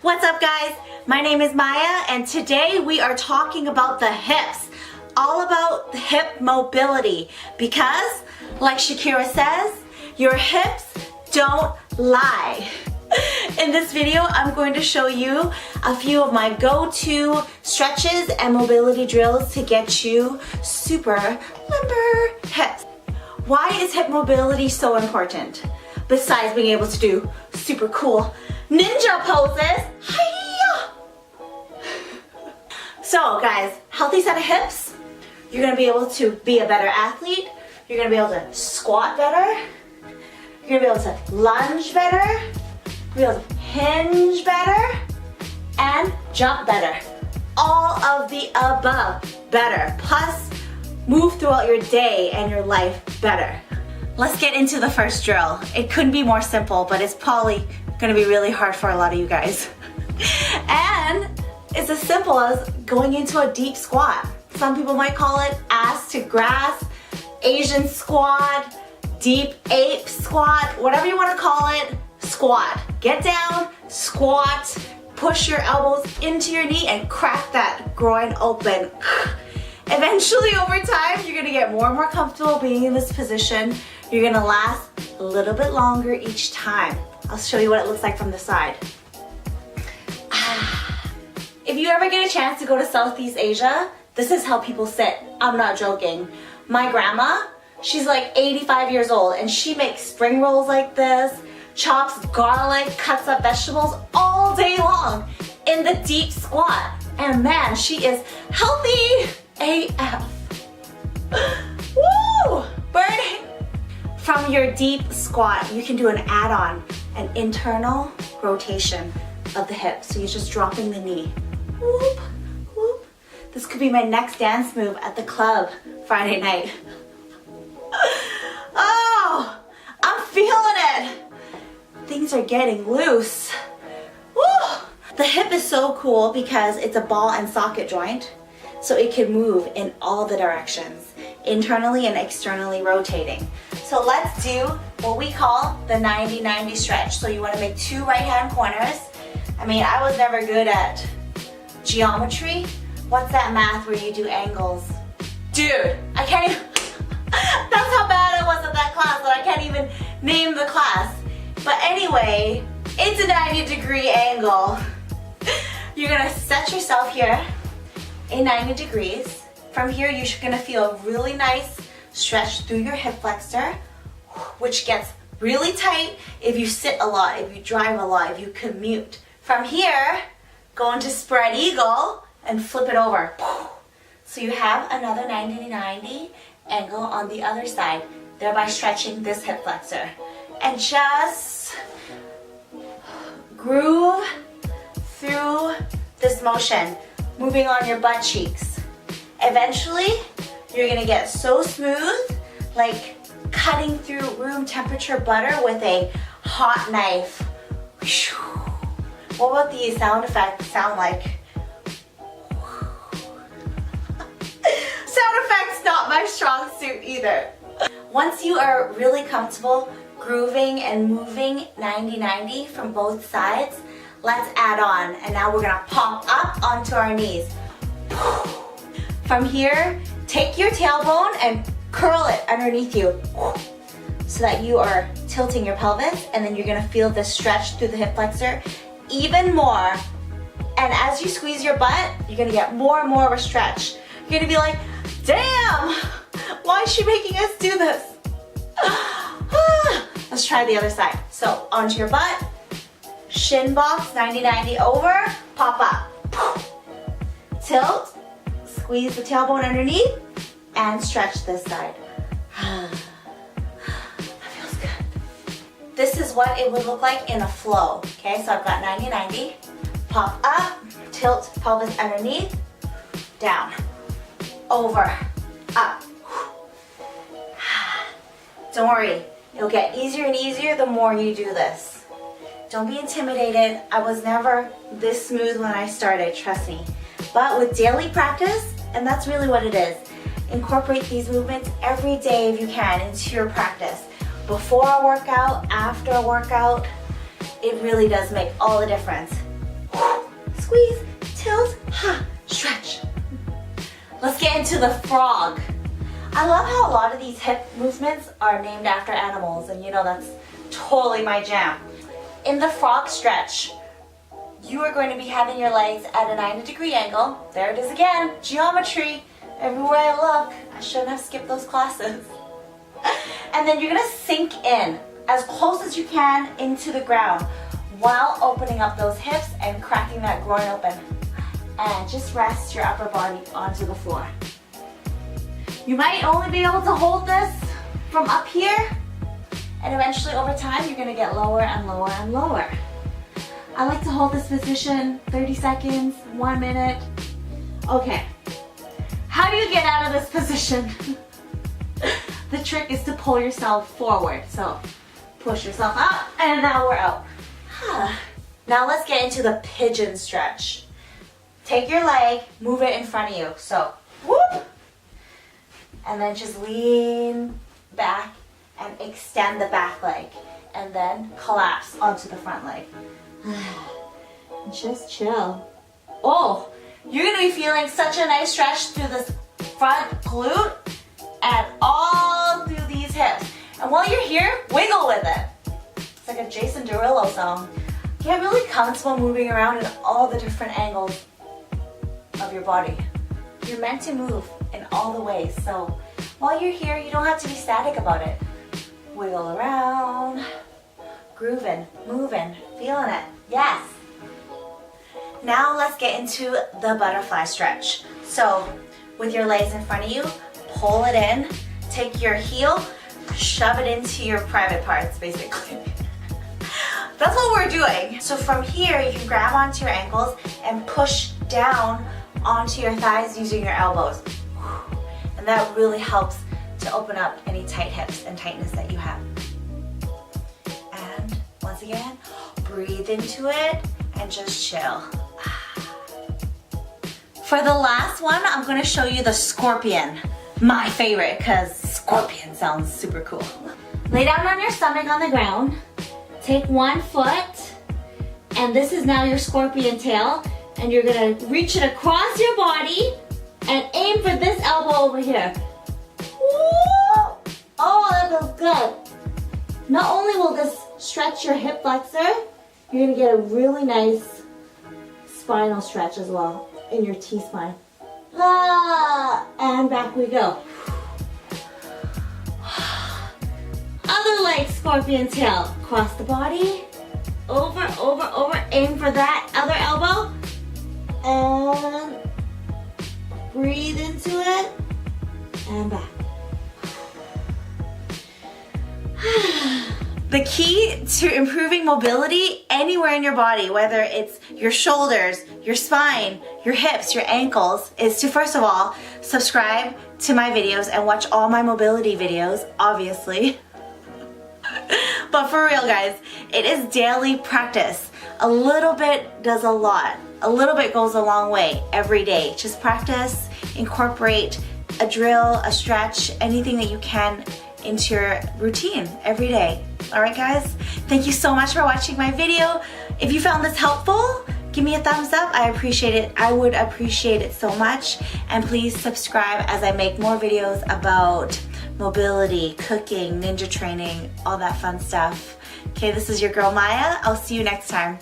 What's up guys? My name is Maya and today we are talking about the hips. All about the hip mobility because, like Shakira says, your hips don't lie. In this video, I'm going to show you a few of my go-to stretches and mobility drills to get you super limber hips. Why is hip mobility so important? Besides being able to do super cool ninja poses. Hi-ya! So guys, healthy set of hips, you're gonna be able to be a better athlete, you're gonna be able to squat better, you're gonna be able to lunge better, you're gonna be able to hinge better, and jump better. All of the above better. Plus, move throughout your day and your life better. Let's get into the first drill. It couldn't be more simple, but it's probably gonna be really hard for a lot of you guys. And it's as simple as going into a deep squat. Some people might call it ass to grass, Asian squat, deep ape squat, whatever you wanna call it, squat. Get down, squat, push your elbows into your knee and crack that groin open. Eventually over time, you're gonna get more and more comfortable being in this position. You're gonna last a little bit longer each time. I'll show you what it looks like from the side. If you ever get a chance to go to Southeast Asia, this is how people sit. I'm not joking. My grandma, she's like 85 years old and she makes spring rolls like this, chops garlic, cuts up vegetables all day long in the deep squat. And man, she is healthy AF. Woo! Burning! From your deep squat, you can do an add-on, an internal rotation of the hip. So you're just dropping the knee. Whoop, whoop. This could be my next dance move at the club Friday night. Oh, I'm feeling it. Things are getting loose. Woo! The hip is so cool because it's a ball and socket joint. So it can move in all the directions, internally and externally rotating. So let's do what we call the 90-90 stretch. So you want to make two right-hand corners. I mean, I was never good at geometry. What's that math where you do angles? Dude, I can't even, that's how bad I was at that class that I can't even name the class. But anyway, it's a 90-degree angle. You're gonna set yourself here in 90 degrees. From here, you're gonna feel a really nice stretch through your hip flexor, which gets really tight if you sit a lot, if you drive a lot, if you commute. From here, go into spread eagle and flip it over. So you have another 90-90 angle on the other side, thereby stretching this hip flexor. And just groove through this motion, moving on your butt cheeks. Eventually, you're gonna get so smooth, like cutting through room temperature butter with a hot knife. What about the sound effect sound like? Sound effects not my strong suit either. Once you are really comfortable grooving and moving 90-90 from both sides, let's add on. And now we're gonna pop up onto our knees. From here, take your tailbone and curl it underneath you so that you are tilting your pelvis, and then you're gonna feel the stretch through the hip flexor even more. And as you squeeze your butt, you're gonna get more and more of a stretch. You're gonna be like, damn, why is she making us do this? Let's try the other side. So onto your butt, shin box, 90-90 over, pop up. Tilt, squeeze the tailbone underneath, and stretch this side. That feels good. This is what it would look like in a flow. Okay, so I've got 90-90, pop up, tilt pelvis underneath, down, over, up. Don't worry, it'll get easier and easier the more you do this. Don't be intimidated. I was never this smooth when I started, trust me. But with daily practice, and that's really what it is, incorporate these movements every day if you can into your practice. Before a workout, after a workout, it really does make all the difference. squeeze, tilt, ha, stretch. Let's get into the frog. I love how a lot of these hip movements are named after animals, and you know that's totally my jam. In the frog stretch, you are going to be having your legs at a 90-degree angle. There it is again, geometry. Everywhere I look, I shouldn't have skipped those classes. And then you're gonna sink in as close as you can into the ground while opening up those hips and cracking that groin open. And just rest your upper body onto the floor. You might only be able to hold this from up here, and eventually over time you're gonna get lower and lower and lower. I like to hold this position 30 seconds, 1 minute. Okay, how do you get out of this position? The trick is to pull yourself forward. So push yourself up, and now we're out. Now let's get into the pigeon stretch. Take your leg, move it in front of you. So whoop, and then just lean back and extend the back leg, and then collapse onto the front leg. Just chill. Oh, you're gonna be feeling such a nice stretch through this front glute and all through these hips. And while you're here, wiggle with it. It's like a Jason Derulo song. Get really comfortable moving around in all the different angles of your body. You're meant to move in all the ways, so while you're here, you don't have to be static about it. Wiggle around, grooving, moving, feeling it. Yes. Now let's get into the butterfly stretch. So with your legs in front of you, pull it in, take your heel, shove it into your private parts, basically. That's what we're doing. So from here, you can grab onto your ankles and push down onto your thighs using your elbows. And that really helps to open up any tight hips and tightness that you have. And once again, breathe into it and just chill. For the last one, I'm gonna show you the scorpion. My favorite, because scorpion sounds super cool. Lay down on your stomach on the ground. Take one foot, and this is now your scorpion tail, and you're gonna reach it across your body and aim for this elbow over here. Woo! Oh, that feels good. Not only will this stretch your hip flexor, you're gonna get a really nice spinal stretch as well in your T-spine. And back we go. Other leg, scorpion tail. Cross the body. Over, over, over. Aim for that other elbow. And breathe into it. And back. The key to improving mobility anywhere in your body, whether it's your shoulders, your spine, your hips, your ankles, is to first of all, subscribe to my videos and watch all my mobility videos, obviously. But for real guys, it is daily practice. A little bit does a lot. A little bit goes a long way every day. Just practice, incorporate a drill, a stretch, anything that you can into your routine every day. All right guys, thank you so much for watching my video. If you found this helpful, give me a thumbs up. I appreciate it. I would appreciate it so much. And please subscribe as I make more videos about mobility, cooking, ninja training, all that fun stuff. Okay, this is your girl Maya. I'll see you next time.